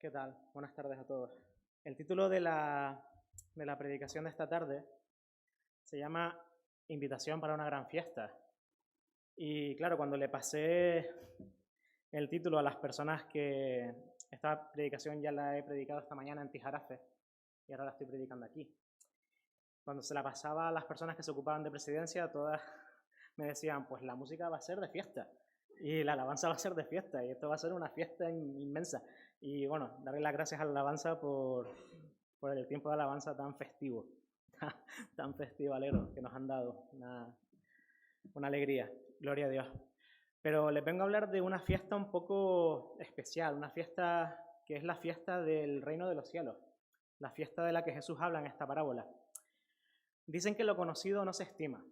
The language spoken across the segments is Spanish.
¿Qué tal? Buenas tardes a todos. El título de la predicación de esta tarde se llama Invitación para una gran fiesta. Y claro, cuando le pasé el título a las personas que esta predicación ya la he predicado esta mañana en Tijarafe y ahora la estoy predicando aquí. Cuando se la pasaba a las personas que se ocupaban de presidencia, todas me decían, pues la música va a ser de fiesta y la alabanza va a ser de fiesta y esto va a ser una fiesta inmensa. Y bueno, darle las gracias a la alabanza por el tiempo de alabanza tan festivo, tan festivalero que nos han dado, una alegría, gloria a Dios. Pero les vengo a hablar de una fiesta un poco especial, una fiesta que es la fiesta del reino de los cielos, la fiesta de la que Jesús habla en esta parábola. Dicen que lo conocido no se estima.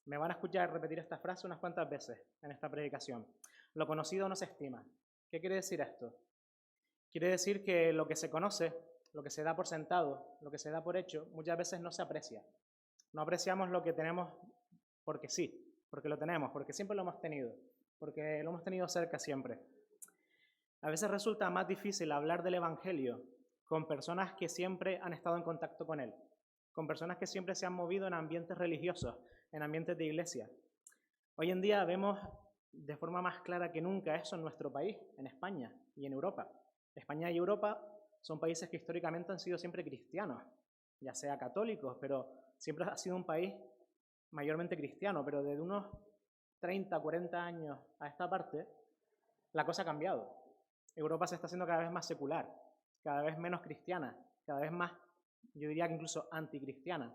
Me van a escuchar repetir esta frase unas cuantas veces en esta predicación. Lo conocido no se estima. ¿Qué quiere decir esto? Quiere decir que lo que se conoce, lo que se da por sentado, lo que se da por hecho, muchas veces no se aprecia. No apreciamos lo que tenemos porque sí, porque lo tenemos, porque siempre lo hemos tenido, porque lo hemos tenido cerca siempre. A veces resulta más difícil hablar del Evangelio con personas que siempre han estado en contacto con él, con personas que siempre se han movido en ambientes religiosos, en ambientes de iglesia. Hoy en día vemos de forma más clara que nunca eso en nuestro país, en España y en Europa. España y Europa son países que históricamente han sido siempre cristianos, ya sea católicos, pero siempre ha sido un país mayormente cristiano, pero desde unos 30, 40 años a esta parte, la cosa ha cambiado. Europa se está haciendo cada vez más secular, cada vez menos cristiana, cada vez más, yo diría que incluso anticristiana.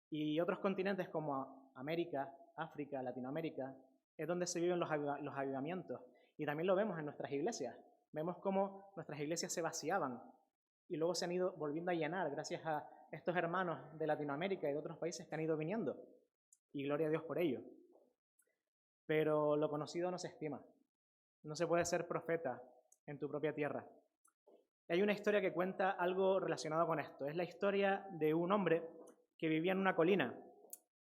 Y otros continentes como América, África, Latinoamérica, es donde se viven los avivamientos. Y también lo vemos en nuestras iglesias. Vemos cómo nuestras iglesias se vaciaban y luego se han ido volviendo a llenar gracias a estos hermanos de Latinoamérica y de otros países que han ido viniendo. Y gloria a Dios por ello. Pero lo conocido no se estima. No se puede ser profeta en tu propia tierra. Hay una historia que cuenta algo relacionado con esto. Es la historia de un hombre que vivía en una colina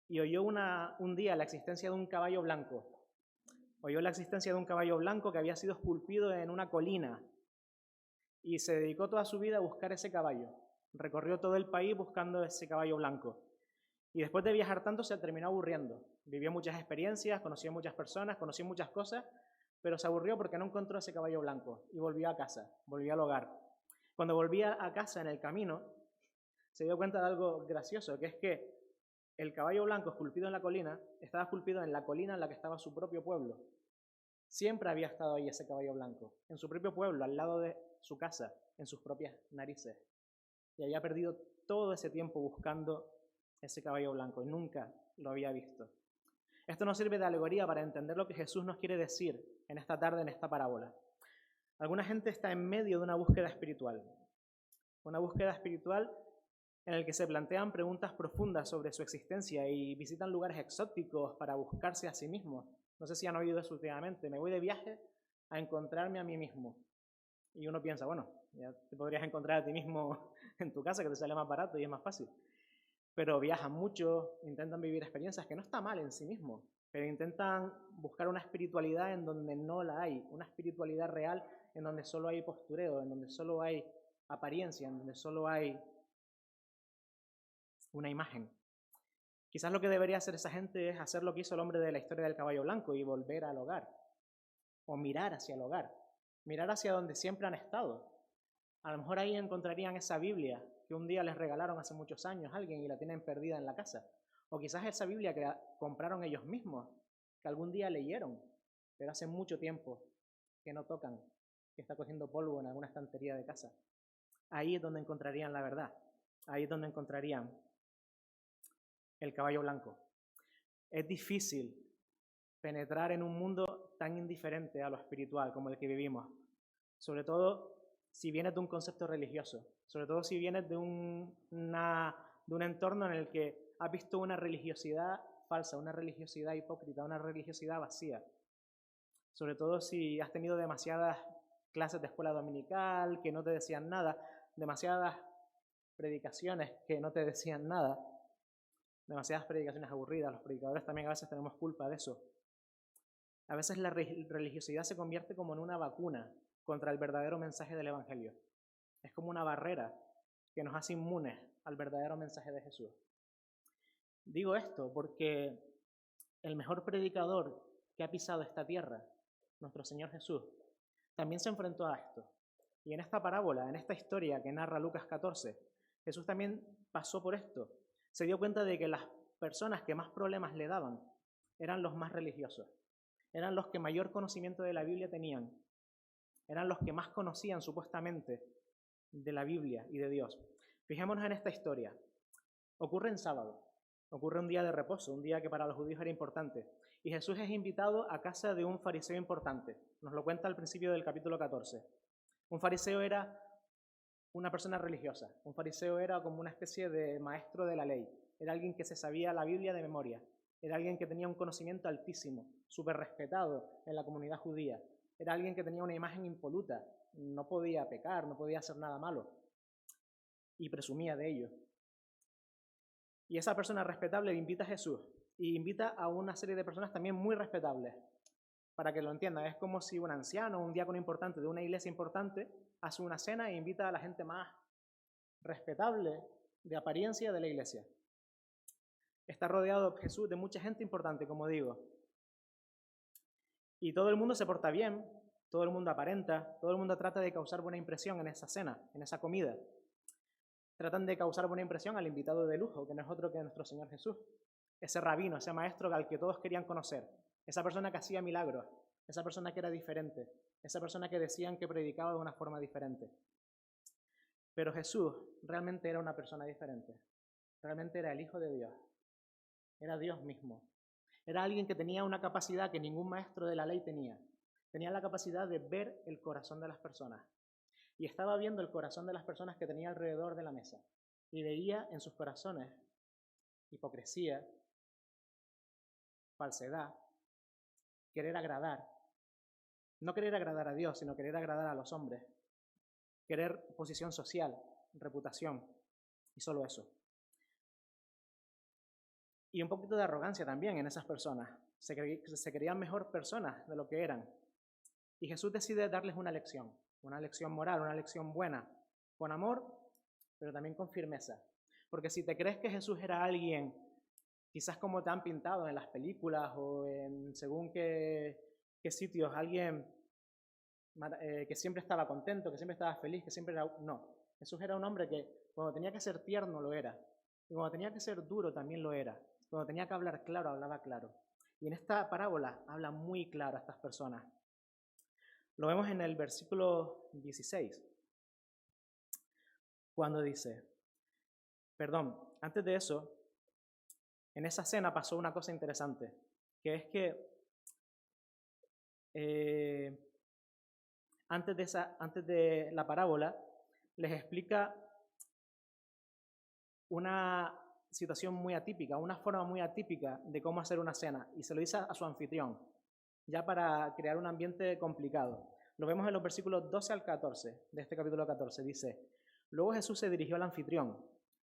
y oyó un día la existencia de un caballo blanco. Oyó la existencia de un caballo blanco que había sido esculpido en una colina y se dedicó toda su vida a buscar ese caballo. Recorrió todo el país buscando ese caballo blanco. Y después de viajar tanto se terminó aburriendo. Vivió muchas experiencias, conoció muchas personas, conoció muchas cosas, pero se aburrió porque no encontró ese caballo blanco y volvió a casa, volvió al hogar. Cuando volvía a casa en el camino, se dio cuenta de algo gracioso, que es que el caballo blanco esculpido en la colina estaba esculpido en la colina en la que estaba su propio pueblo. Siempre había estado ahí ese caballo blanco, en su propio pueblo, al lado de su casa, en sus propias narices. Y había perdido todo ese tiempo buscando ese caballo blanco y nunca lo había visto. Esto nos sirve de alegoría para entender lo que Jesús nos quiere decir en esta tarde, en esta parábola. Alguna gente está en medio de una búsqueda espiritual en la que se plantean preguntas profundas sobre su existencia y visitan lugares exóticos para buscarse a sí mismos. No sé si han oído eso últimamente. Me voy de viaje a encontrarme a mí mismo. Y uno piensa, bueno, ya te podrías encontrar a ti mismo en tu casa, que te sale más barato y es más fácil. Pero viajan mucho, intentan vivir experiencias que no está mal en sí mismo, pero intentan buscar una espiritualidad en donde no la hay, una espiritualidad real en donde solo hay postureo, en donde solo hay apariencia, en donde solo hay una imagen. Quizás lo que debería hacer esa gente es hacer lo que hizo el hombre de la historia del caballo blanco y volver al hogar, o mirar hacia el hogar, mirar hacia donde siempre han estado. A lo mejor ahí encontrarían esa Biblia que un día les regalaron hace muchos años a alguien y la tienen perdida en la casa. O quizás esa Biblia que compraron ellos mismos, que algún día leyeron, pero hace mucho tiempo que no tocan, que está cogiendo polvo en alguna estantería de casa. Ahí es donde encontrarían la verdad. Ahí es donde encontrarían el caballo blanco. Es difícil penetrar en un mundo tan indiferente a lo espiritual como el que vivimos, sobre todo si vienes de un concepto religioso, sobre todo si vienes de un entorno en el que has visto una religiosidad falsa, una religiosidad hipócrita, una religiosidad vacía, sobre todo si has tenido demasiadas clases de escuela dominical que no te decían nada, demasiadas predicaciones que no te decían nada, demasiadas predicaciones aburridas. Los predicadores también a veces tenemos culpa de eso. A veces la religiosidad se convierte como en una vacuna contra el verdadero mensaje del Evangelio. Es como una barrera que nos hace inmunes al verdadero mensaje de Jesús. Digo esto porque el mejor predicador que ha pisado esta tierra, nuestro Señor Jesús, también se enfrentó a esto. Y en esta parábola, en esta historia que narra Lucas 14, Jesús también pasó por esto. Se dio cuenta de que las personas que más problemas le daban eran los más religiosos, eran los que mayor conocimiento de la Biblia tenían, eran los que más conocían supuestamente de la Biblia y de Dios. Fijémonos en esta historia. Ocurre en sábado, ocurre un día de reposo, un día que para los judíos era importante. Y Jesús es invitado a casa de un fariseo importante. Nos lo cuenta al principio del capítulo 14. Un fariseo era una persona religiosa. Un fariseo era como una especie de maestro de la ley. Era alguien que se sabía la Biblia de memoria. Era alguien que tenía un conocimiento altísimo, súper respetado en la comunidad judía. Era alguien que tenía una imagen impoluta. No podía pecar, no podía hacer nada malo. Y presumía de ello. Y esa persona respetable le invita a Jesús y invita a una serie de personas también muy respetables. Para que lo entiendan, es como si un anciano, un diácono importante de una iglesia importante, hace una cena e invita a la gente más respetable de apariencia de la iglesia. Está rodeado Jesús de mucha gente importante, como digo. Y todo el mundo se porta bien, todo el mundo aparenta, todo el mundo trata de causar buena impresión en esa cena, en esa comida. Tratan de causar buena impresión al invitado de lujo, que no es otro que nuestro Señor Jesús. Ese rabino, ese maestro al que todos querían conocer. Esa persona que hacía milagros, esa persona que era diferente, esa persona que decían que predicaba de una forma diferente. Pero Jesús realmente era una persona diferente. Realmente era el Hijo de Dios. Era Dios mismo. Era alguien que tenía una capacidad que ningún maestro de la ley tenía. Tenía la capacidad de ver el corazón de las personas. Y estaba viendo el corazón de las personas que tenía alrededor de la mesa. Y veía en sus corazones hipocresía, falsedad, querer agradar. No querer agradar a Dios, sino querer agradar a los hombres. Querer posición social, reputación, y solo eso. Y un poquito de arrogancia también en esas personas. Se creían mejor personas de lo que eran. Y Jesús decide darles una lección moral, una lección buena, con amor, pero también con firmeza. Porque si te crees que Jesús era alguien, quizás como te han pintado en las películas o en según qué sitios, alguien que siempre estaba contento, que siempre estaba feliz, que siempre era... No, Jesús era un hombre que cuando tenía que ser tierno lo era, y cuando tenía que ser duro también lo era, cuando tenía que hablar claro, hablaba claro. Y en esta parábola habla muy claro a estas personas. Lo vemos en el versículo 16, cuando dice, antes de eso, en esa cena pasó una cosa interesante, que es que antes de la parábola les explica una situación muy atípica, una forma muy atípica de cómo hacer una cena, y se lo dice a su anfitrión, ya para crear un ambiente complicado. Lo vemos en los versículos 12 al 14 de este capítulo 14. Dice, luego Jesús se dirigió al anfitrión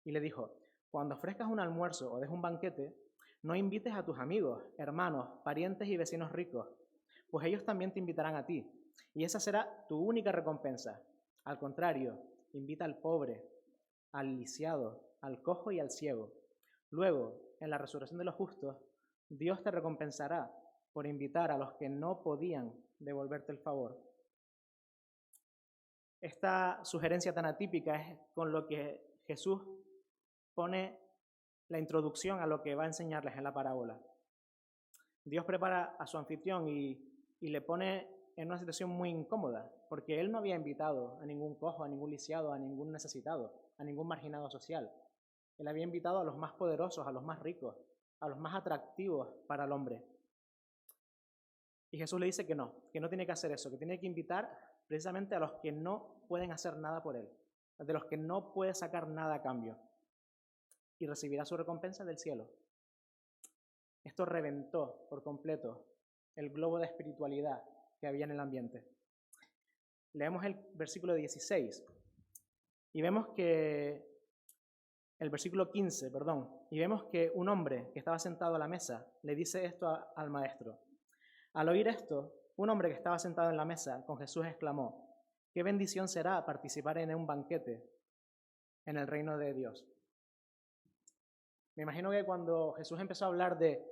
y le dijo, cuando ofrezcas un almuerzo o des un banquete, no invites a tus amigos, hermanos, parientes y vecinos ricos, pues ellos también te invitarán a ti, y esa será tu única recompensa. Al contrario, invita al pobre, al lisiado, al cojo y al ciego. Luego, en la resurrección de los justos, Dios te recompensará por invitar a los que no podían devolverte el favor. Esta sugerencia tan atípica es con lo que Jesús pone la introducción a lo que va a enseñarles en la parábola. Dios prepara a su anfitrión y le pone en una situación muy incómoda, porque él no había invitado a ningún cojo, a ningún lisiado, a ningún necesitado, a ningún marginado social. Él había invitado a los más poderosos, a los más ricos, a los más atractivos para el hombre. Y Jesús le dice que no tiene que hacer eso, que tiene que invitar precisamente a los que no pueden hacer nada por él, de los que no puede sacar nada a cambio, y recibirá su recompensa del cielo. Esto reventó por completo el globo de espiritualidad que había en el ambiente. Leemos el versículo 16 y vemos que el versículo 15, y vemos que un hombre que estaba sentado a la mesa le dice esto al maestro. Al oír esto, un hombre que estaba sentado en la mesa con Jesús exclamó: «Qué bendición será participar en un banquete en el reino de Dios». Me imagino que cuando Jesús empezó a hablar de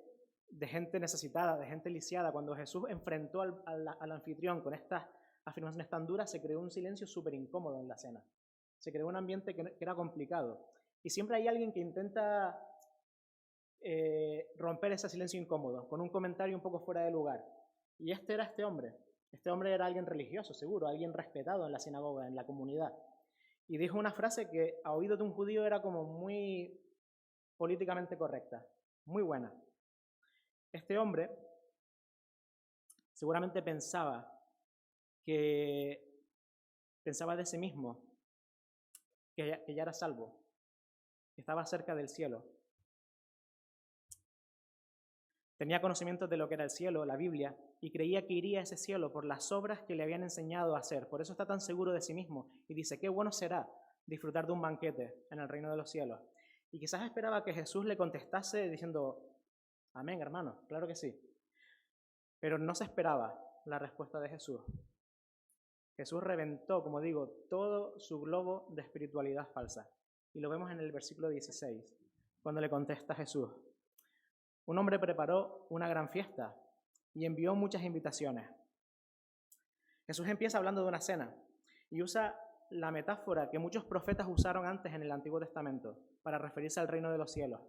gente necesitada, de gente lisiada, cuando Jesús enfrentó al anfitrión con estas afirmaciones tan duras, se creó un silencio súper incómodo en la cena. Se creó un ambiente que era complicado. Y siempre hay alguien que intenta romper ese silencio incómodo con un comentario un poco fuera de lugar. Y este era este hombre. Este hombre era alguien religioso, seguro, alguien respetado en la sinagoga, en la comunidad. Y dijo una frase que a oído de un judío era como muy políticamente correcta, muy buena. Este hombre seguramente pensaba de sí mismo que ya era salvo, que estaba cerca del cielo. Tenía conocimiento de lo que era el cielo, la Biblia, y creía que iría a ese cielo por las obras que le habían enseñado a hacer. Por eso está tan seguro de sí mismo y dice: qué bueno será disfrutar de un banquete en el reino de los cielos. Y quizás esperaba que Jesús le contestase diciendo: amén, hermano, claro que sí. Pero no se esperaba la respuesta de Jesús. Jesús reventó, como digo, todo su globo de espiritualidad falsa. Y lo vemos en el versículo 16, cuando le contesta Jesús: un hombre preparó una gran fiesta y envió muchas invitaciones. Jesús empieza hablando de una cena y usa la metáfora que muchos profetas usaron antes en el Antiguo Testamento para referirse al reino de los cielos.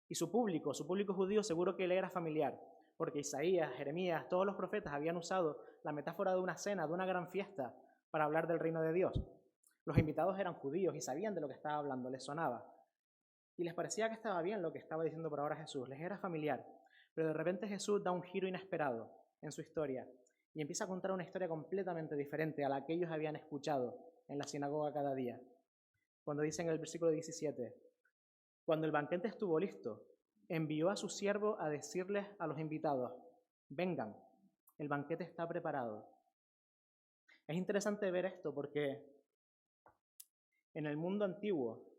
Y su público judío seguro que le era familiar, porque Isaías, Jeremías, todos los profetas habían usado la metáfora de una cena, de una gran fiesta, para hablar del reino de Dios. Los invitados eran judíos y sabían de lo que estaba hablando, les sonaba. Y les parecía que estaba bien lo que estaba diciendo por ahora Jesús, les era familiar. Pero de repente Jesús da un giro inesperado en su historia y empieza a contar una historia completamente diferente a la que ellos habían escuchado en la sinagoga cada día. Cuando dice en el versículo 17: cuando el banquete estuvo listo, envió a su siervo a decirles a los invitados: vengan, el banquete está preparado. Es interesante ver esto porque en el mundo antiguo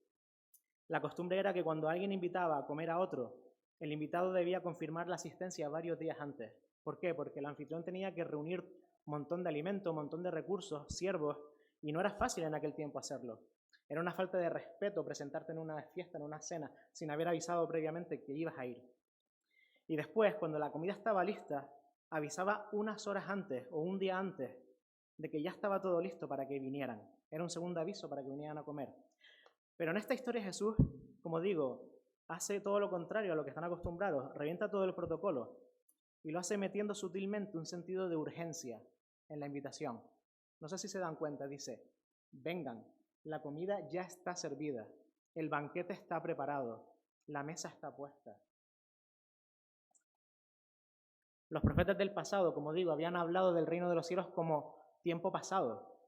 la costumbre era que cuando alguien invitaba a comer a otro, el invitado debía confirmar la asistencia varios días antes. ¿Por qué? Porque el anfitrión tenía que reunir un montón de alimento, un montón de recursos, siervos, y no era fácil en aquel tiempo hacerlo. Era una falta de respeto presentarte en una fiesta, en una cena, sin haber avisado previamente que ibas a ir. Y después, cuando la comida estaba lista, avisaba unas horas antes o un día antes de que ya estaba todo listo para que vinieran. Era un segundo aviso para que vinieran a comer. Pero en esta historia Jesús, como digo, hace todo lo contrario a lo que están acostumbrados, revienta todo el protocolo y lo hace metiendo sutilmente un sentido de urgencia en la invitación. No sé si se dan cuenta, dice: vengan, la comida ya está servida, el banquete está preparado, la mesa está puesta. Los profetas del pasado, como digo, habían hablado del reino de los cielos como tiempo pasado,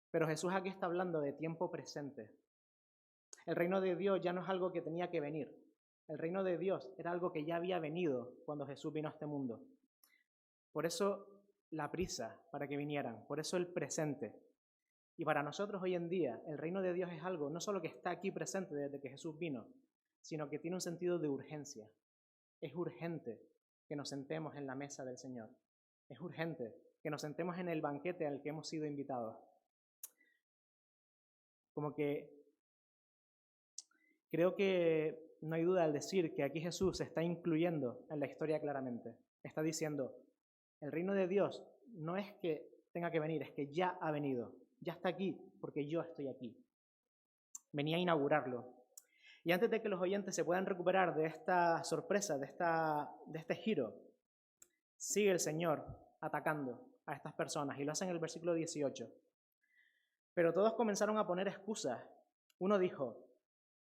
pero Jesús aquí está hablando de tiempo presente. El reino de Dios ya no es algo que tenía que venir. El reino de Dios era algo que ya había venido cuando Jesús vino a este mundo. Por eso la prisa para que vinieran, por eso el presente. Y para nosotros hoy en día, el reino de Dios es algo no solo que está aquí presente desde que Jesús vino, sino que tiene un sentido de urgencia. Es urgente que nos sentemos en la mesa del Señor. Es urgente que nos sentemos en el banquete al que hemos sido invitados. Como que creo que no hay duda al decir que aquí Jesús se está incluyendo en la historia claramente. Está diciendo: el reino de Dios no es que tenga que venir, es que ya ha venido. Ya está aquí porque yo estoy aquí. Venía a inaugurarlo. Y antes de que los oyentes se puedan recuperar de esta sorpresa, de este giro, sigue el Señor atacando a estas personas y lo hace en el versículo 18. Pero todos comenzaron a poner excusas. Uno dijo: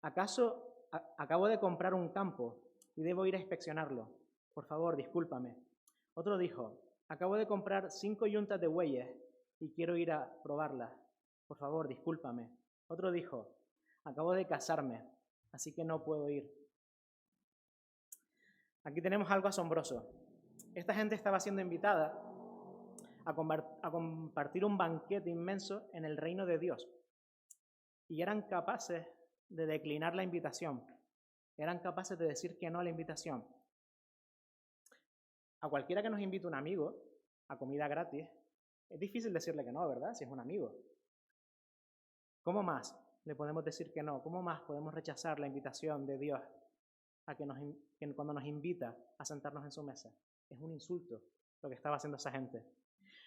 ¿acaso acabo de comprar un campo y debo ir a inspeccionarlo? Por favor, discúlpame. Otro dijo: acabo de comprar 5 yuntas de bueyes y quiero ir a probarlas. Por favor, discúlpame. Otro dijo: acabo de casarme, así que no puedo ir. Aquí tenemos algo asombroso. Esta gente estaba siendo invitada a compartir un banquete inmenso en el reino de Dios. Y eran capaces de declinar la invitación. Eran capaces de decir que no a la invitación. A cualquiera que nos invite un amigo a comida gratis, es difícil decirle que no, ¿verdad? Si es un amigo. ¿Cómo más le podemos decir que no? ¿Cómo más podemos rechazar la invitación de Dios a que cuando nos invita a sentarnos en su mesa? Es un insulto lo que estaba haciendo esa gente.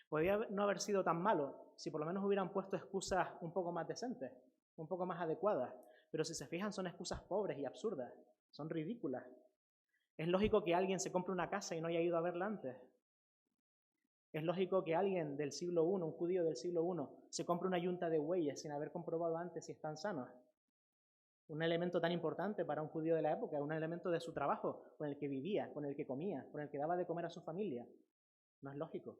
Podría no haber sido tan malo si por lo menos hubieran puesto excusas un poco más decentes, un poco más adecuadas, pero si se fijan son excusas pobres y absurdas, son ridículas. Es lógico que alguien se compre una casa y no haya ido a verla antes. Es lógico que alguien del siglo I, un judío del siglo I, se compre una yunta de bueyes sin haber comprobado antes si están sanos. Un elemento tan importante para un judío de la época, un elemento de su trabajo, con el que vivía, con el que comía, con el que daba de comer a su familia. No es lógico.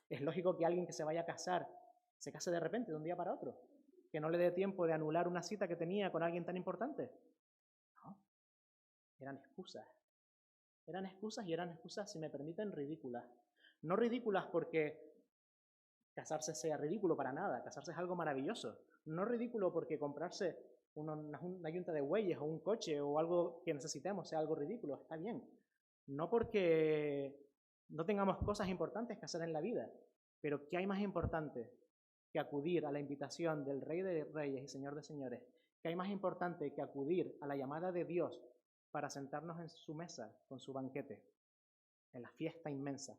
Es lógico que alguien que se vaya a casar se case de repente, de un día para otro, que no le dé tiempo de anular una cita que tenía con alguien tan importante. No, eran excusas. Eran excusas y eran excusas, si me permiten, ridículas. No ridículas porque casarse sea ridículo para nada, casarse es algo maravilloso. No ridículo porque comprarse una yunta de bueyes o un coche o algo que necesitemos sea algo ridículo, está bien. No porque no tengamos cosas importantes que hacer en la vida, pero ¿qué hay más importante que acudir a la invitación del Rey de Reyes y Señor de Señores? ¿Qué hay más importante que acudir a la llamada de Dios para sentarnos en su mesa con su banquete, en la fiesta inmensa?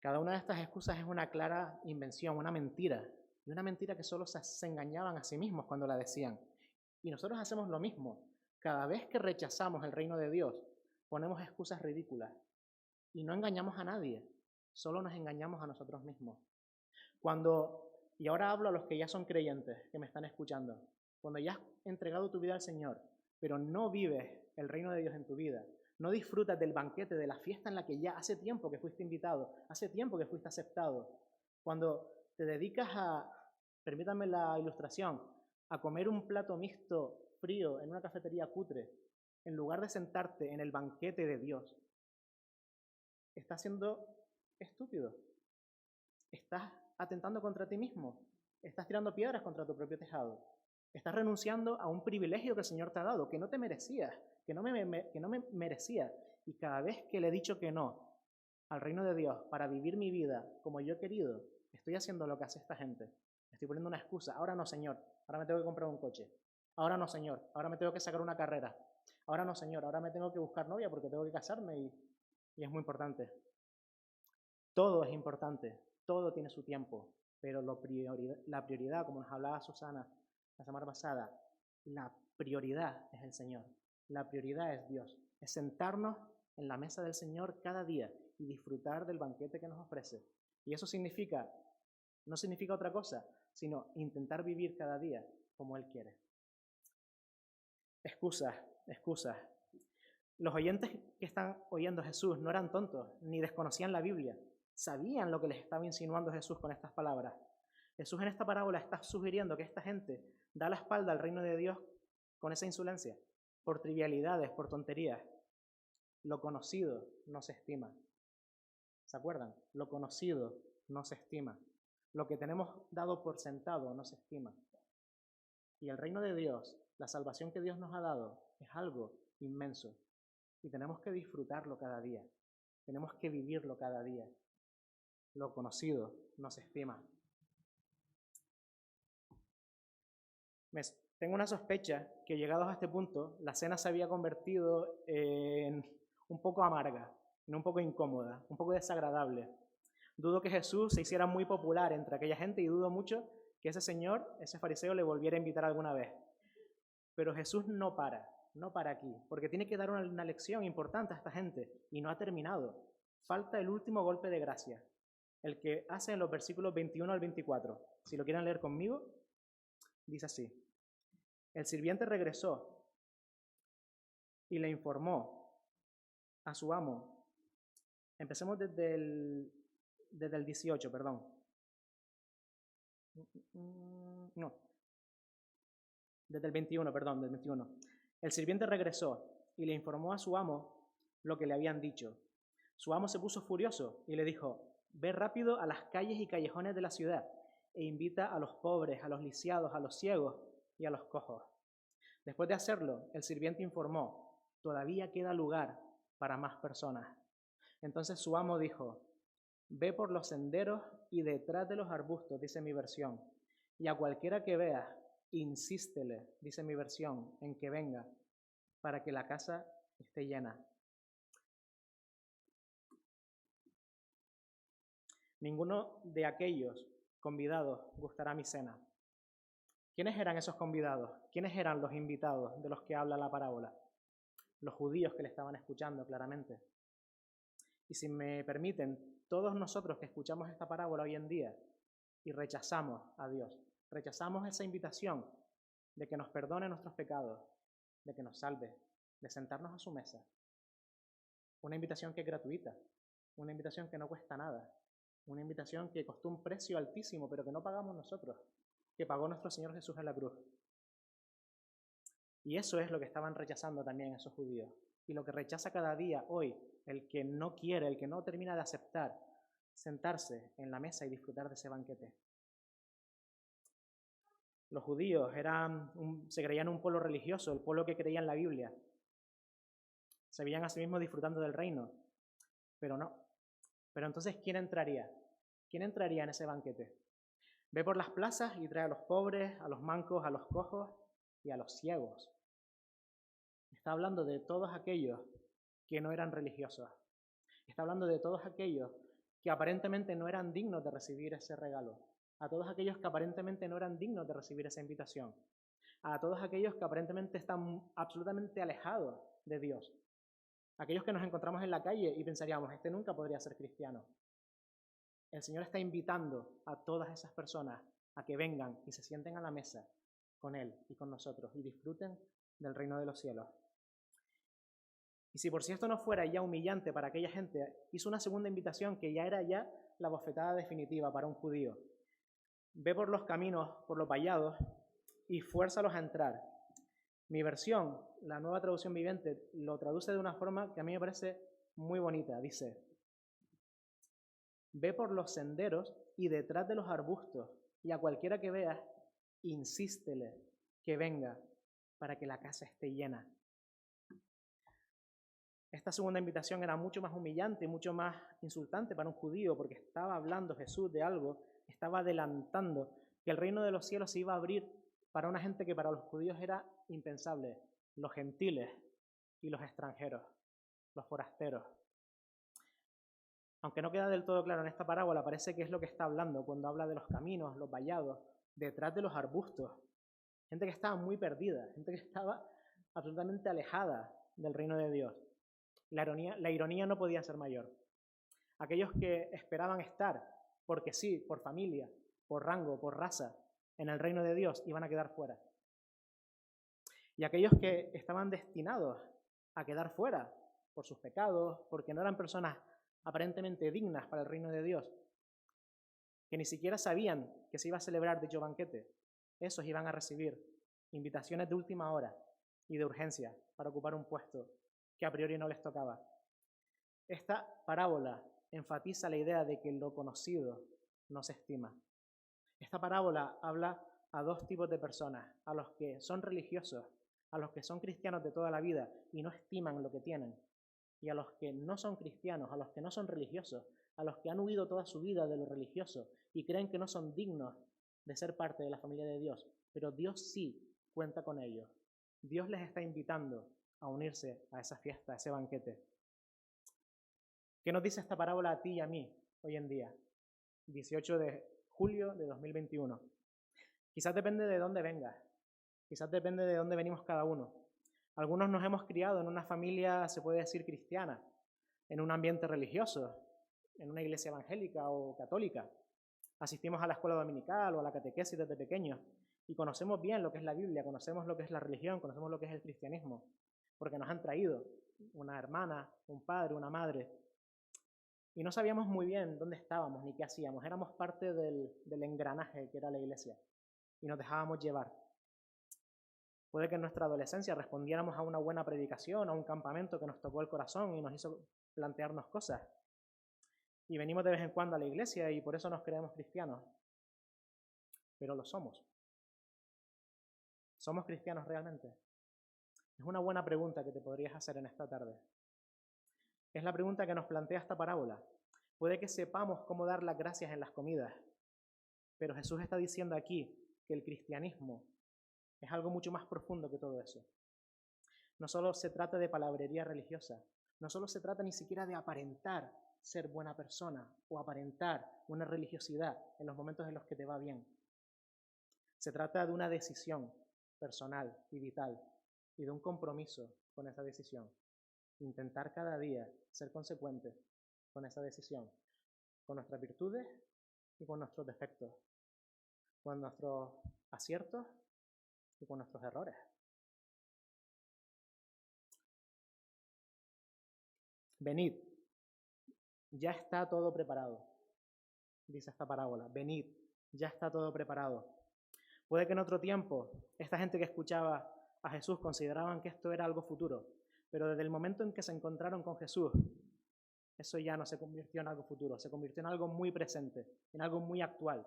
Cada una de estas excusas es una clara invención, una mentira, y una mentira que solo se engañaban a sí mismos cuando la decían. Y nosotros hacemos lo mismo. Cada vez que rechazamos el reino de Dios, ponemos excusas ridículas y no engañamos a nadie, solo nos engañamos a nosotros mismos. Y ahora hablo a los que ya son creyentes, que me están escuchando, cuando ya has entregado tu vida al Señor, pero no vives el reino de Dios en tu vida, no disfrutas del banquete, de la fiesta en la que ya hace tiempo que fuiste invitado, hace tiempo que fuiste aceptado, cuando te dedicas permítanme la ilustración, a comer un plato mixto frío en una cafetería cutre, en lugar de sentarte en el banquete de Dios, estás siendo estúpido. Estás atentando contra ti mismo. Estás tirando piedras contra tu propio tejado. Estás renunciando a un privilegio que el Señor te ha dado, que no te merecías, que no me merecía. Y cada vez que le he dicho que no al reino de Dios para vivir mi vida como yo he querido, estoy haciendo lo que hace esta gente. Estoy poniendo una excusa. Ahora no, Señor. Ahora me tengo que comprar un coche. Ahora no, Señor. Ahora me tengo que sacar una carrera. Ahora no, Señor. Ahora me tengo que buscar novia porque tengo que casarme y es muy importante. Todo es importante. Todo tiene su tiempo. Pero la prioridad, como nos hablaba Susana la semana pasada, la prioridad es el Señor. La prioridad es Dios. Es sentarnos en la mesa del Señor cada día y disfrutar del banquete que nos ofrece. Y eso no significa otra cosa, sino intentar vivir cada día como Él quiere. Excusas. Los oyentes que están oyendo a Jesús no eran tontos, ni desconocían la Biblia. Sabían lo que les estaba insinuando Jesús con estas palabras. Jesús en esta parábola está sugiriendo que esta gente da la espalda al reino de Dios con esa insolencia, por trivialidades, por tonterías. Lo conocido no se estima. ¿Se acuerdan? Lo conocido no se estima. Lo que tenemos dado por sentado no se estima. Y el reino de Dios, la salvación que Dios nos ha dado, es algo inmenso. Y tenemos que disfrutarlo cada día. Tenemos que vivirlo cada día. Lo conocido no se estima. Tengo una sospecha que llegados a este punto, la cena se había convertido en un poco amarga, en un poco incómoda, un poco desagradable. Dudo que Jesús se hiciera muy popular entre aquella gente y dudo mucho que ese fariseo, le volviera a invitar alguna vez. Pero Jesús no para aquí, porque tiene que dar una lección importante a esta gente y no ha terminado. Falta el último golpe de gracia, el que hace en los versículos 21 al 24. Si lo quieren leer conmigo, dice así. El sirviente regresó y le informó a su amo. Empecemos desde el 18, perdón. No, desde el 21, perdón, del 21. El sirviente regresó y le informó a su amo lo que le habían dicho. Su amo se puso furioso y le dijo, ve rápido a las calles y callejones de la ciudad e invita a los pobres, a los lisiados, a los ciegos y a los cojos. Después de hacerlo, el sirviente informó, todavía queda lugar para más personas. Entonces su amo dijo, ve por los senderos y detrás de los arbustos, dice mi versión, y a cualquiera que veas, insístele, dice mi versión, en que venga, para que la casa esté llena. Ninguno de aquellos convidados gustará mi cena. ¿Quiénes eran esos convidados? ¿Quiénes eran los invitados de los que habla la parábola? Los judíos que le estaban escuchando claramente. Y si me permiten, todos nosotros que escuchamos esta parábola hoy en día y rechazamos a Dios, rechazamos esa invitación de que nos perdone nuestros pecados, de que nos salve, de sentarnos a su mesa. Una invitación que es gratuita, una invitación que no cuesta nada, una invitación que costó un precio altísimo, pero que no pagamos nosotros, que pagó nuestro Señor Jesús en la cruz. Y eso es lo que estaban rechazando también esos judíos. Y lo que rechaza cada día hoy, el que no quiere, el que no termina de aceptar sentarse en la mesa y disfrutar de ese banquete. Los judíos se creían un pueblo religioso, el pueblo que creía en la Biblia. Se veían a sí mismos disfrutando del reino, pero no. Pero entonces, ¿quién entraría? ¿Quién entraría en ese banquete? Ve por las plazas y trae a los pobres, a los mancos, a los cojos y a los ciegos. Está hablando de todos aquellos que no eran religiosos. Está hablando de todos aquellos que aparentemente no eran dignos de recibir ese regalo. A todos aquellos que aparentemente no eran dignos de recibir esa invitación. A todos aquellos que aparentemente están absolutamente alejados de Dios. Aquellos que nos encontramos en la calle y pensaríamos, este nunca podría ser cristiano. El Señor está invitando a todas esas personas a que vengan y se sienten a la mesa con Él y con nosotros y disfruten del reino de los cielos. Y si por si esto no fuera ya humillante para aquella gente, hizo una segunda invitación que ya era ya la bofetada definitiva para un judío. Ve por los caminos, por los vallados, y fuérzalos a entrar. Mi versión, la Nueva Traducción Viviente, lo traduce de una forma que a mí me parece muy bonita. Dice, ve por los senderos y detrás de los arbustos, y a cualquiera que veas, insístele que venga para que la casa esté llena. Esta segunda invitación era mucho más humillante, mucho más insultante para un judío, porque estaba hablando Jesús de algo, estaba adelantando que el reino de los cielos se iba a abrir para una gente que para los judíos era impensable, los gentiles y los extranjeros, los forasteros. Aunque no queda del todo claro en esta parábola, parece que es lo que está hablando cuando habla de los caminos, los vallados, detrás de los arbustos. Gente que estaba muy perdida, gente que estaba absolutamente alejada del reino de Dios. La ironía no podía ser mayor. Aquellos que esperaban estar, porque sí, por familia, por rango, por raza, en el reino de Dios, iban a quedar fuera. Y aquellos que estaban destinados a quedar fuera por sus pecados, porque no eran personas aparentemente dignas para el reino de Dios, que ni siquiera sabían que se iba a celebrar dicho banquete, esos iban a recibir invitaciones de última hora y de urgencia para ocupar un puesto que a priori no les tocaba. Esta parábola enfatiza la idea de que lo conocido no se estima. Esta parábola habla a dos tipos de personas, a los que son religiosos, a los que son cristianos de toda la vida y no estiman lo que tienen, y a los que no son cristianos, a los que no son religiosos, a los que han huido toda su vida de lo religioso y creen que no son dignos de ser parte de la familia de Dios, pero Dios sí cuenta con ellos. Dios les está invitando a unirse a esa fiesta, a ese banquete. ¿Qué nos dice esta parábola a ti y a mí hoy en día? 18 de julio de 2021. Quizás depende de dónde vengas, quizás depende de dónde venimos cada uno. Algunos nos hemos criado en una familia, se puede decir, cristiana, en un ambiente religioso, en una iglesia evangélica o católica. Asistimos a la escuela dominical o a la catequesis desde pequeños y conocemos bien lo que es la Biblia, conocemos lo que es la religión, conocemos lo que es el cristianismo, porque nos han traído una hermana, un padre, una madre. Y no sabíamos muy bien dónde estábamos ni qué hacíamos. Éramos parte del engranaje que era la iglesia y nos dejábamos llevar. Puede que en nuestra adolescencia respondiéramos a una buena predicación, a un campamento que nos tocó el corazón y nos hizo plantearnos cosas. Y venimos de vez en cuando a la iglesia y por eso nos creemos cristianos. Pero lo somos. ¿Somos cristianos realmente? Es una buena pregunta que te podrías hacer en esta tarde. Es la pregunta que nos plantea esta parábola. Puede que sepamos cómo dar las gracias en las comidas, pero Jesús está diciendo aquí que el cristianismo es algo mucho más profundo que todo eso. No solo se trata de palabrería religiosa, no solo se trata ni siquiera de aparentar ser buena persona o aparentar una religiosidad en los momentos en los que te va bien. Se trata de una decisión personal y vital y de un compromiso con esa decisión. Intentar cada día ser consecuentes con esa decisión, con nuestras virtudes y con nuestros defectos, con nuestros aciertos y con nuestros errores. Venid, ya está todo preparado, dice esta parábola. Venid, ya está todo preparado. Puede que en otro tiempo esta gente que escuchaba a Jesús consideraban que esto era algo futuro, pero desde el momento en que se encontraron con Jesús, eso ya no se convirtió en algo futuro, se convirtió en algo muy presente, en algo muy actual.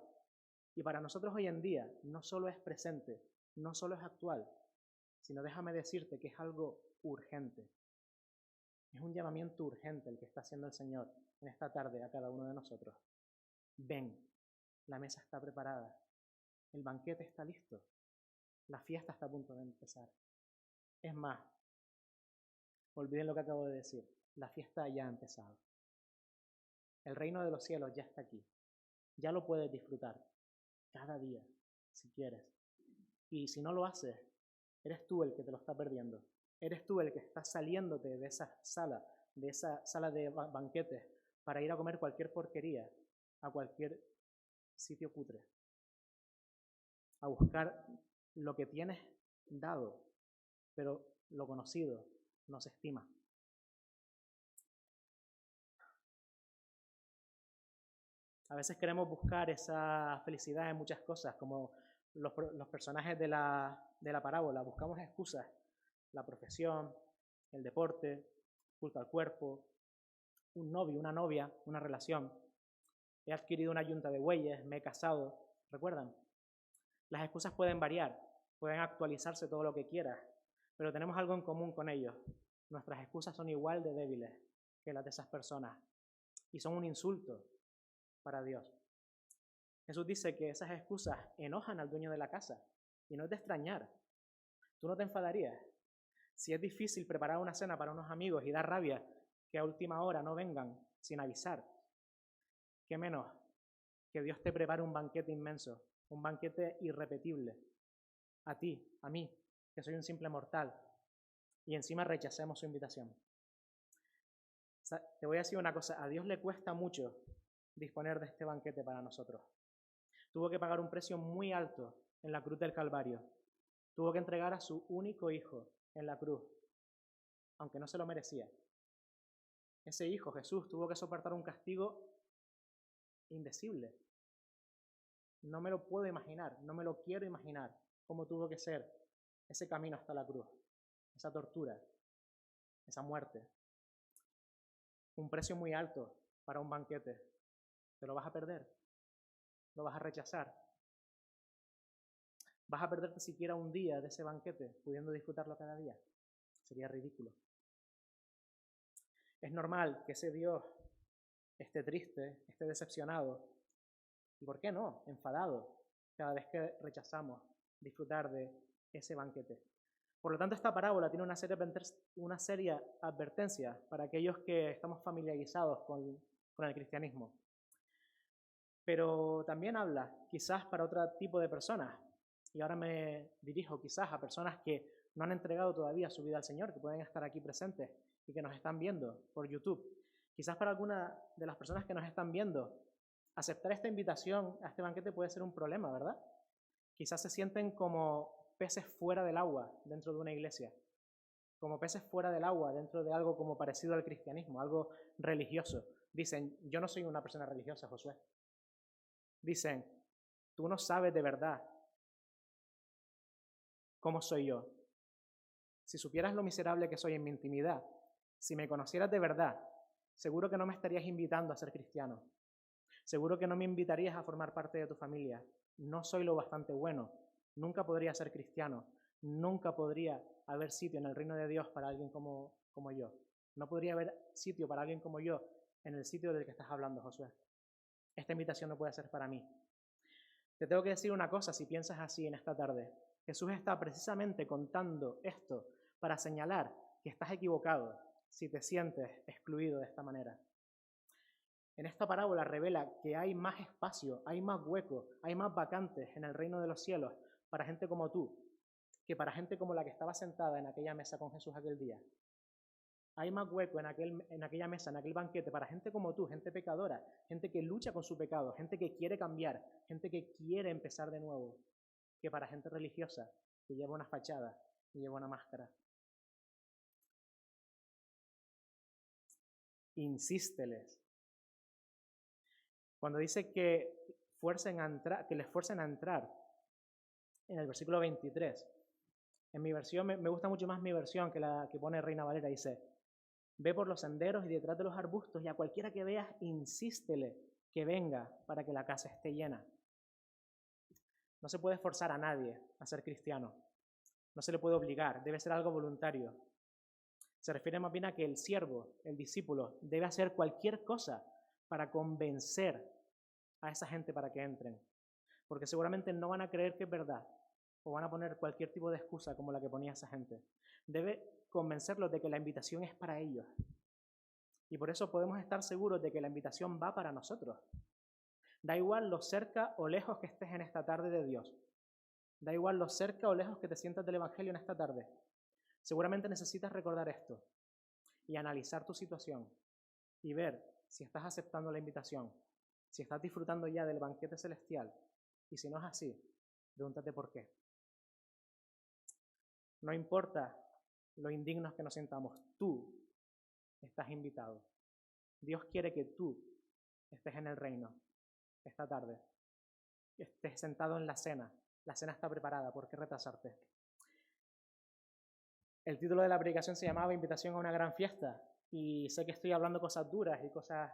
Y para nosotros hoy en día no solo es presente, no solo es actual, sino déjame decirte que es algo urgente. Es un llamamiento urgente el que está haciendo el Señor en esta tarde a cada uno de nosotros. Ven, la mesa está preparada, el banquete está listo, la fiesta está a punto de empezar. Es más, olviden lo que acabo de decir, la fiesta ya ha empezado. El reino de los cielos ya está aquí, ya lo puedes disfrutar cada día, si quieres. Y si no lo haces, eres tú el que te lo está perdiendo. Eres tú el que está saliéndote de esa sala de banquetes para ir a comer cualquier porquería, a cualquier sitio cutre, a buscar lo que tienes dado, pero lo conocido no se estima. A veces queremos buscar esa felicidad en muchas cosas, como los personajes de la parábola. Buscamos excusas, la profesión, el deporte, culto al cuerpo, un novio, una novia, una relación. He adquirido una yunta de bueyes, me he casado. ¿Recuerdan? Las excusas pueden variar, pueden actualizarse todo lo que quieras, pero tenemos algo en común con ellos. Nuestras excusas son igual de débiles que las de esas personas y son un insulto para Dios. Jesús dice que esas excusas enojan al dueño de la casa y no es de extrañar. ¿Tú no te enfadarías? Si es difícil preparar una cena para unos amigos y da rabia que a última hora no vengan sin avisar, ¿qué menos que Dios te prepare un banquete inmenso, un banquete irrepetible? A ti, a mí, que soy un simple mortal, y encima rechacemos su invitación. Te voy a decir una cosa, a Dios le cuesta mucho disponer de este banquete para nosotros. Tuvo que pagar un precio muy alto en la cruz del Calvario. Tuvo que entregar a su único hijo en la cruz, aunque no se lo merecía. Ese hijo, Jesús, tuvo que soportar un castigo indecible. No me lo puedo imaginar, no me lo quiero imaginar cómo tuvo que ser ese camino hasta la cruz, esa tortura, esa muerte. Un precio muy alto para un banquete. ¿Te lo vas a perder? ¿Lo vas a rechazar? ¿Vas a perderte siquiera un día de ese banquete pudiendo disfrutarlo cada día? Sería ridículo. Es normal que ese Dios esté triste, esté decepcionado y, ¿por qué no?, enfadado cada vez que rechazamos disfrutar de ese banquete. Por lo tanto, esta parábola tiene una seria advertencia para aquellos que estamos familiarizados con el cristianismo. Pero también habla quizás para otro tipo de personas. Y ahora me dirijo quizás a personas que no han entregado todavía su vida al Señor, que pueden estar aquí presentes y que nos están viendo por YouTube. Quizás para alguna de las personas que nos están viendo, aceptar esta invitación a este banquete puede ser un problema, ¿verdad? Quizás se sienten como peces fuera del agua dentro de una iglesia, como peces fuera del agua dentro de algo como parecido al cristianismo, algo religioso. Dicen, yo no soy una persona religiosa, Josué. Dicen, tú no sabes de verdad cómo soy yo. Si supieras lo miserable que soy en mi intimidad, si me conocieras de verdad, seguro que no me estarías invitando a ser cristiano. Seguro que no me invitarías a formar parte de tu familia. No soy lo bastante bueno. Nunca podría ser cristiano. Nunca podría haber sitio en el reino de Dios para alguien como yo. No podría haber sitio para alguien como yo en el sitio del que estás hablando, Josué. Esta invitación no puede ser para mí. Te tengo que decir una cosa si piensas así en esta tarde. Jesús está precisamente contando esto para señalar que estás equivocado si te sientes excluido de esta manera. En esta parábola revela que hay más espacio, hay más hueco, hay más vacantes en el reino de los cielos para gente como tú que para gente como la que estaba sentada en aquella mesa con Jesús aquel día. Hay más hueco en aquella mesa, en aquel banquete, para gente como tú, gente pecadora, gente que lucha con su pecado, gente que quiere cambiar, gente que quiere empezar de nuevo, que para gente religiosa, que lleva una fachada y lleva una máscara. Insísteles. Cuando dice que les fuercen a entrar, en el versículo 23, en mi versión, me gusta mucho más mi versión que la que pone Reina Valera, dice: ve por los senderos y detrás de los arbustos y a cualquiera que veas, insístele que venga para que la casa esté llena. No se puede forzar a nadie a ser cristiano. No se le puede obligar, debe ser algo voluntario. Se refiere más bien a que el siervo, el discípulo, debe hacer cualquier cosa para convencer a esa gente para que entren. Porque seguramente no van a creer que es verdad o van a poner cualquier tipo de excusa como la que ponía esa gente. Debe convencerlos de que la invitación es para ellos. Y por eso podemos estar seguros de que la invitación va para nosotros. Da igual lo cerca o lejos que estés en esta tarde de Dios. Da igual lo cerca o lejos que te sientas del Evangelio en esta tarde. Seguramente necesitas recordar esto y analizar tu situación y ver si estás aceptando la invitación, si estás disfrutando ya del banquete celestial, y si no es así, pregúntate por qué. No importa lo indignos que nos sintamos, tú estás invitado. Dios quiere que tú estés en el reino esta tarde, estés sentado en la cena está preparada, ¿por qué retrasarte? El título de la predicación se llamaba Invitación a una gran fiesta, y sé que estoy hablando cosas duras y cosas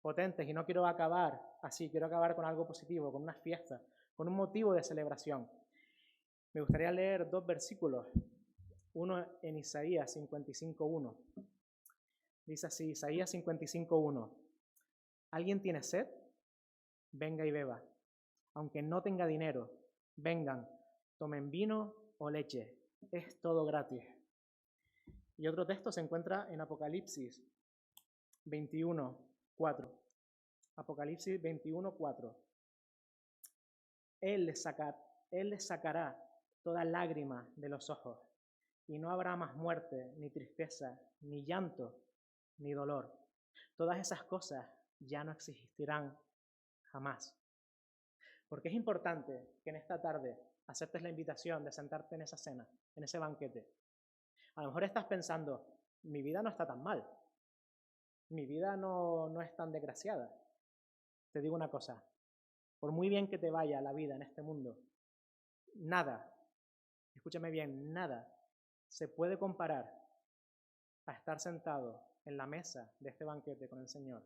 potentes y no quiero acabar así, quiero acabar con algo positivo, con una fiesta, con un motivo de celebración. Me gustaría leer 2 versículos, uno en Isaías 55:1. Dice así, Isaías 55:1. ¿Alguien tiene sed? Venga y beba. Aunque no tenga dinero, vengan, tomen vino o leche, es todo gratis. Y otro texto se encuentra en Apocalipsis 21:4. Apocalipsis 21:4. Él les sacará toda lágrima de los ojos, y no habrá más muerte, ni tristeza, ni llanto, ni dolor. Todas esas cosas ya no existirán jamás. Porque es importante que en esta tarde aceptes la invitación de sentarte en esa cena, en ese banquete. A lo mejor estás pensando, mi vida no está tan mal, mi vida no es tan desgraciada. Te digo una cosa, por muy bien que te vaya la vida en este mundo, nada, escúchame bien, nada se puede comparar a estar sentado en la mesa de este banquete con el Señor.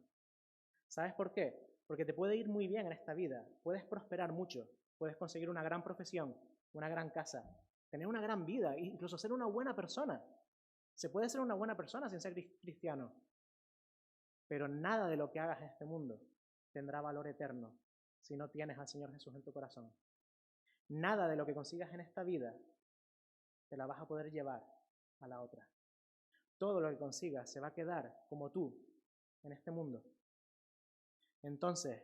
¿Sabes por qué? Porque te puede ir muy bien en esta vida, puedes prosperar mucho, puedes conseguir una gran profesión, una gran casa, tener una gran vida, incluso ser una buena persona. Se puede ser una buena persona sin ser cristiano, pero nada de lo que hagas en este mundo tendrá valor eterno si no tienes al Señor Jesús en tu corazón. Nada de lo que consigas en esta vida te la vas a poder llevar a la otra. Todo lo que consigas se va a quedar como tú en este mundo. Entonces,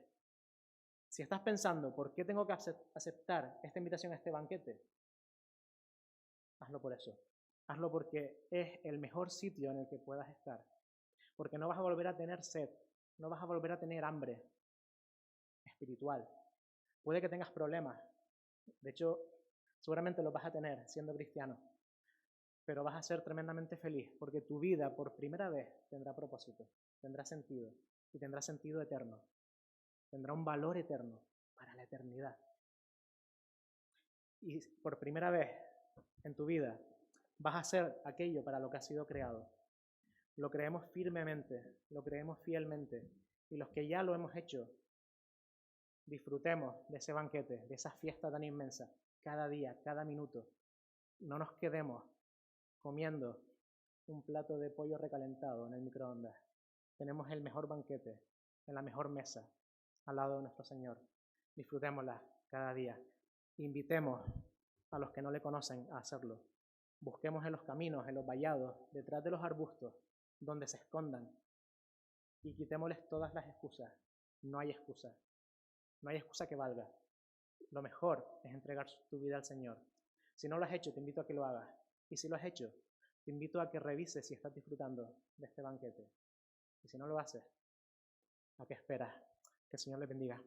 si estás pensando, ¿por qué tengo que aceptar esta invitación a este banquete? Hazlo por eso. Hazlo porque es el mejor sitio en el que puedas estar. Porque no vas a volver a tener sed, no vas a volver a tener hambre espiritual. Puede que tengas problemas. De hecho, seguramente los vas a tener siendo cristiano. Pero vas a ser tremendamente feliz porque tu vida por primera vez tendrá propósito, tendrá sentido y tendrá sentido eterno. Tendrá un valor eterno para la eternidad. Y por primera vez en tu vida vas a hacer aquello para lo que has sido creado. Lo creemos firmemente, lo creemos fielmente. Y los que ya lo hemos hecho, disfrutemos de ese banquete, de esa fiesta tan inmensa, cada día, cada minuto. No nos quedemos comiendo un plato de pollo recalentado en el microondas. Tenemos el mejor banquete, en la mejor mesa, al lado de nuestro Señor. Disfrutémosla cada día. Invitemos a los que no le conocen a hacerlo. Busquemos en los caminos, en los vallados, detrás de los arbustos, donde se escondan. Y quitémosles todas las excusas. No hay excusa. No hay excusa que valga. Lo mejor es entregar tu vida al Señor. Si no lo has hecho, te invito a que lo hagas. Y si lo has hecho, te invito a que revises si estás disfrutando de este banquete. Y si no lo haces, ¿a qué esperas? Que el Señor les bendiga.